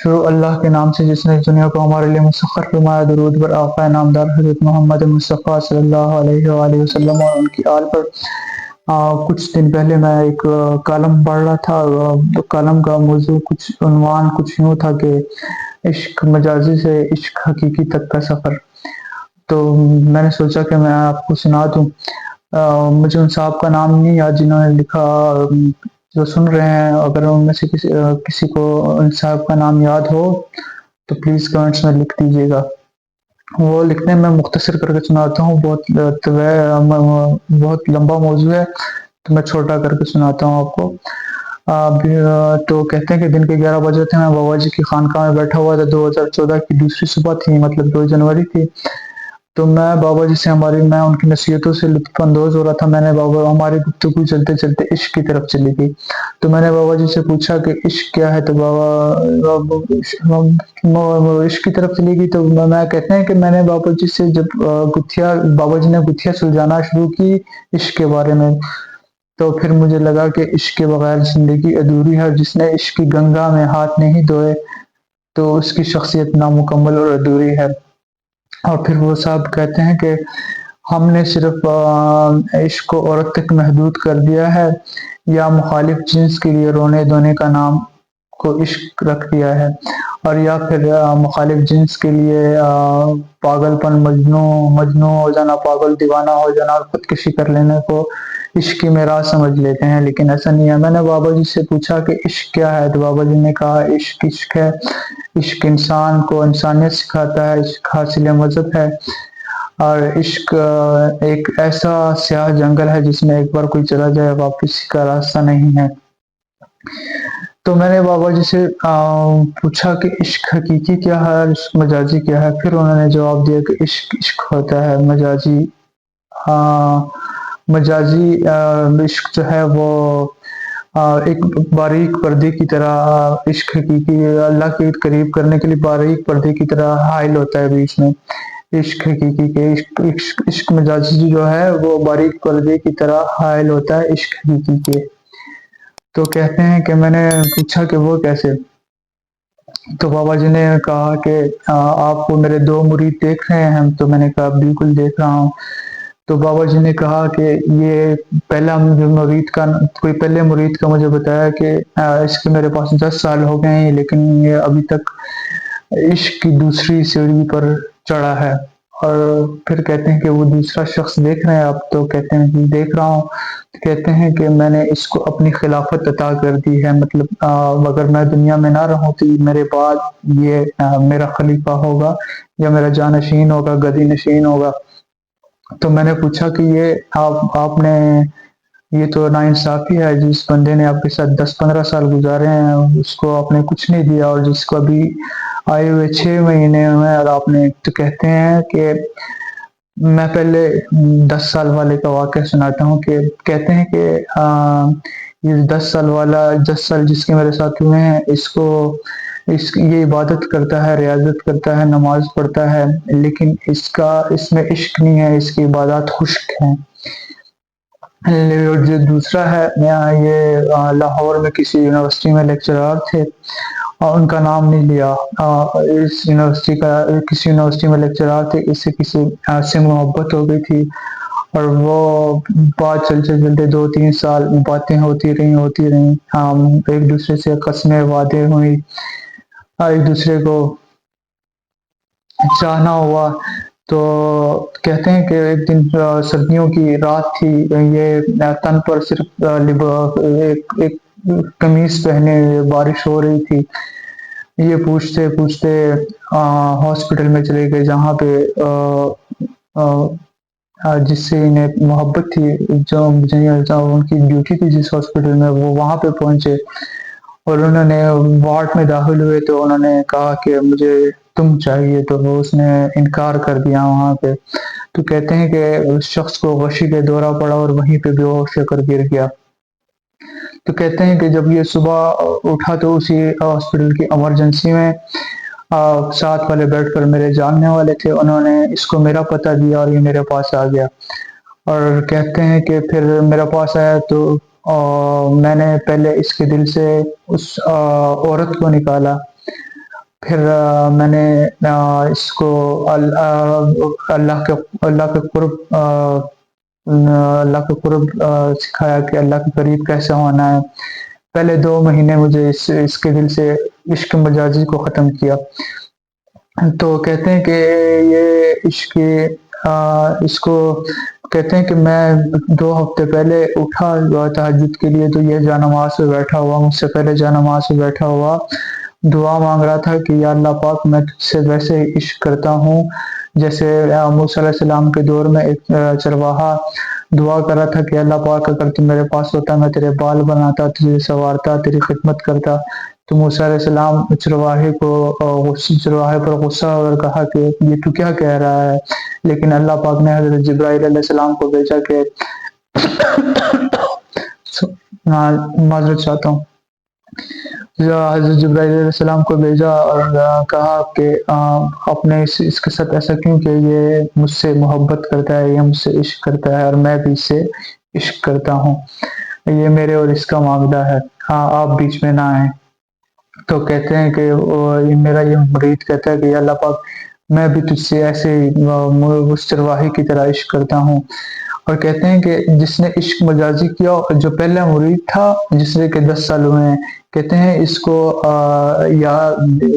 شروع اللہ کے نام سے جس نے اس دنیا کو ہمارے لیے مسخر فرمایا۔ درود بر آقا نامدار حضرت محمد مصطفیٰ صلی اللہ علیہ وآلہ وسلم اور ان کی آل پر۔ کچھ دن پہلے میں ایک کالم پڑھ رہا تھا، تو کالم کا موضوع عنوان کچھ یوں تھا کہ عشق مجازی سے عشق حقیقی تک کا سفر۔ تو میں نے سوچا کہ میں آپ کو سنا دوں۔ مجھے ان صاحب کا نام نہیں یاد جنہوں نے لکھا، جو سن رہے ہیں اگر ان میں سے کسی کو ان صاحب کا نام یاد ہو تو پلیز کمنٹس میں لکھ دیجیے گا۔ وہ لکھنے میں مختصر کر کے سناتا ہوں، بہت لمبا موضوع ہے تو میں چھوٹا کر کے سناتا ہوں آپ کو۔ تو کہتے ہیں کہ دن کے 11 بجے تھے، میں بابا جی کی خانقاہ میں بیٹھا ہوا تھا۔ 2014 کی دوسری صبح تھی، مطلب 2 جنوری تھی۔ تو میں بابا جی سے میں ان کی نصیحتوں سے لطف اندوز ہو رہا تھا۔ ہماری گفتگو چلتے چلتے عشق کی طرف چلی گئی۔ تو میں نے بابا جی سے پوچھا کہ عشق کیا ہے، تو بابا عشق کی طرف چلی گئی۔ تو میں کہتے ہیں کہ میں نے بابا جی سے جب بابا جی نے گتھیاں سلجھانا شروع کی عشق کے بارے میں، تو پھر مجھے لگا کہ عشق کے بغیر زندگی ادھوری ہے۔ جس نے عشق کی گنگا میں ہاتھ نہیں دھوئے تو اس کی شخصیت نامکمل اور ادھوری ہے۔ اور پھر وہ صاحب کہتے ہیں کہ ہم نے صرف عشق کو عورت تک محدود کر دیا ہے، یا مخالف جنس کے لیے رونے دھونے کا نام کو عشق رکھ دیا ہے، اور یا پھر مخالف جنس کے لیے پاگل پن، مجنوں ہو جانا، پاگل دیوانہ ہو جانا اور خودکشی کر لینے کو عشق کی معراج سمجھ لیتے ہیں، لیکن ایسا نہیں ہے۔ میں نے بابا جی سے پوچھا کہ عشق کیا ہے، تو بابا جی نے کہا عشق ہے، عشق انسان کو انسانیت سکھاتا ہے، عشق حاصل مذہب ہے، اور عشق ایک ایسا سیاہ جنگل ہے جس میں ایک بار کوئی چلا جائے واپسی کا راستہ نہیں ہے۔ تو میں نے بابا جی سے پوچھا کہ عشق حقیقی کیا ہے اور عشق مجازی کیا ہے۔ پھر انہوں نے جواب دیا کہ عشق ہوتا ہے مجازی عشق جو ہے وہ ایک باریک پردے کی طرح، عشق حقیقی اللہ کے قریب کرنے کے لیے باریک پردے کی طرح حائل ہوتا ہے بیچ میں۔ عشق حقیقی کے عشق مجازی جو ہے وہ باریک پردے کی طرح حائل ہوتا ہے عشق حقیقی کے۔ تو کہتے ہیں کہ میں نے پوچھا کہ وہ کیسے، تو بابا جی نے کہا کہ آپ کو میرے 2 مرید دیکھ رہے ہیں؟ تو میں نے کہا بالکل دیکھ رہا ہوں۔ تو بابا جی نے کہا کہ یہ پہلے مرید کا مجھے بتایا کہ اس کے میرے پاس 10 سال ہو گئے ہیں، لیکن یہ ابھی تک عشق کی دوسری سیڑھی پر چڑھا ہے۔ اور پھر کہتے ہیں کہ وہ دوسرا شخص دیکھ رہے ہیں آپ؟ تو کہتے ہیں کہ دیکھ رہا ہوں۔ کہتے ہیں کہ میں نے اس کو اپنی خلافت عطا کر دی ہے، مطلب اگر میں دنیا میں نہ رہوں تو میرے بعد یہ میرا خلیفہ ہوگا، یا میرا جانشین ہوگا، گدی نشین ہوگا۔ تو میں نے پوچھا کہ یہ آپ نے، یہ تو ناانصافی ہے، جس بندے نے آپ کے ساتھ 10-15 سال گزارے ہیں اس کو آپ نے کچھ نہیں دیا، اور جس کو ابھی آئے ہوئے 6 مہینے ہوئے اور آپ نے۔ تو کہتے ہیں کہ میں پہلے 10 سال والے کا واقعہ سناتا ہوں کہ کہتے ہیں کہ یہ 10 سال جس کے میرے ساتھ ہوئے ہیں، یہ عبادت کرتا ہے، ریاضت کرتا ہے، نماز پڑھتا ہے، لیکن اس میں عشق نہیں ہے، اس کی عبادات خشک ہیں۔ جو دوسرا ہے، یہ لاہور میں کسی یونیورسٹی میں لیکچرار تھے، اور ان کا نام نہیں لیا۔ اس یونیورسٹی کا کسی یونیورسٹی میں لیکچرار تھے، اس سے کسی سے محبت ہو گئی تھی، اور وہ بات چلتے 2-3 سال باتیں ہوتی رہیں، ایک دوسرے سے قسمیں وعدے ہوئی، ایک دوسرے کو چاہنا ہوا۔ تو کہتے ہیں کہ ایک دن سردیوں کی رات تھی، یہ تن پر صرف ایک قمیص پہنے ہوئے، بارش ہو رہی تھی۔ یہ پوچھتے پوچھتے ہاسپٹل میں چلے گئے، جہاں پہ جس سے انہیں محبت تھی، جو ان کی ڈیوٹی تھی جس ہاسپٹل میں، وہ وہاں پہ پہنچے، اور انہوں نے وارڈ میں داخل ہوئے تو انہوں نے کہا کہ مجھے تم چاہیے، تو وہ اس نے انکار کر دیا وہاں پہ۔ تو کہتے ہیں کہ اس شخص کو غشی کا دورہ پڑا اور وہیں پہ بے ہوش ہو کر گر گیا۔ تو کہتے ہیں کہ جب یہ صبح اٹھا تو اسی ہاسپٹل کی ایمرجنسی میں ساتھ والے بیڈ پر میرے جاننے والے تھے، انہوں نے اس کو میرا پتہ دیا اور یہ میرے پاس آ گیا۔ اور کہتے ہیں کہ پھر میرے پاس آیا تو میں نے پہلے اس کے دل سے اس عورت کو نکالا، پھر میں نے اس کو اللہ کے قرب اللہ کے قرب سکھایا کہ اللہ کے قریب کیسے ہونا ہے۔ پہلے 2 مہینے مجھے اس کے دل سے عشق مجازی کو ختم کیا۔ تو کہتے ہیں کہ یہ عشق اس کو کہتے ہیں کہ میں 2 ہفتے پہلے اٹھا تہجد کے لیے، تو یہ جانماز پہ بیٹھا ہوا، مجھ سے پہلے جانماز پہ بیٹھا ہوا دعا مانگ رہا تھا کہ یا اللہ پاک، میں تجھ سے ویسے ہی عشق کرتا ہوں جیسے موسیٰ علیہ السلام کے دور میں ایک چرواہا دعا کر رہا تھا کہ اللہ پاک اگر تو میرے پاس ہوتا، میں تیرے بال بناتا، تجھے سنوارتا، تیری خدمت کرتا۔ تو موسیٰ علیہ السلام چرواہے پر غصہ اور کہا کہ یہ تو کیا کہہ رہا ہے، لیکن اللہ پاک نے حضرت جبرائیل علیہ السلام کو بھیجا کہ معذرت چاہتا ہوں، حضرت جبرائیل علیہ السلام کو بھیجا اور کہا کہ آپ نے اس کے ساتھ ایسا کیوں کہ یہ مجھ سے محبت کرتا ہے، یہ مجھ سے عشق کرتا ہے اور میں بھی اس سے عشق کرتا ہوں، یہ میرے اور اس کا معاملہ ہے، ہاں آپ بیچ میں نہ آئیں۔ تو کہتے ہیں کہ میرا یہ مرید کہتا ہے کہ یا اللہ پاک، میں بھی تجھ سے ایسے اس چرواہے کی طرح عشق کرتا ہوں۔ اور کہتے ہیں کہ جس نے عشق مجازی کیا، جو پہلا مرید تھا جس نے کہ 10 سال ہوئے ہیں، کہتے ہیں اس کو یا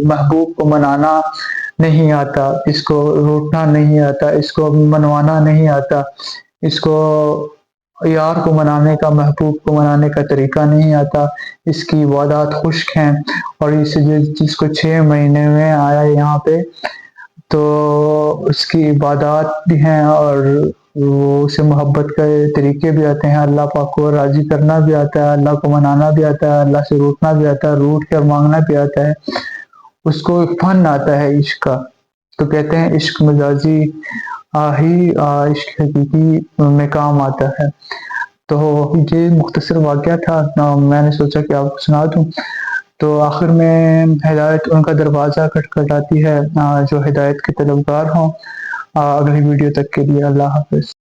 محبوب کو منانا نہیں آتا، اس کو روٹنا نہیں آتا، اس کو منوانا نہیں آتا، اس کو یار کو منانے کا، محبوب کو منانے کا طریقہ نہیں آتا، اس کی عبادات خشک ہیں، اور جس کو 6 مہینے میں آیا یہاں پہ تو اس کی عبادات بھی ہیں اور وہ اسے محبت کے طریقے بھی آتے ہیں، اللہ پاک کو راضی کرنا بھی آتا ہے، اللہ کو منانا بھی آتا ہے، اللہ سے روٹنا بھی آتا ہے، روٹ کر مانگنا بھی آتا ہے، اس کو فن آتا ہے عشق کا۔ تو کہتے ہیں عشق مجازی ہی عشق حقیقی میں کام آتا ہے۔ تو یہ مختصر واقعہ تھا، میں نے سوچا کہ آپ کو سنا دوں۔ تو آخر میں ہدایت ان کا دروازہ کھٹکھٹاتی ہے جو ہدایت کے طلبگار ہوں۔ اگلی ویڈیو تک کے لیے اللہ حافظ۔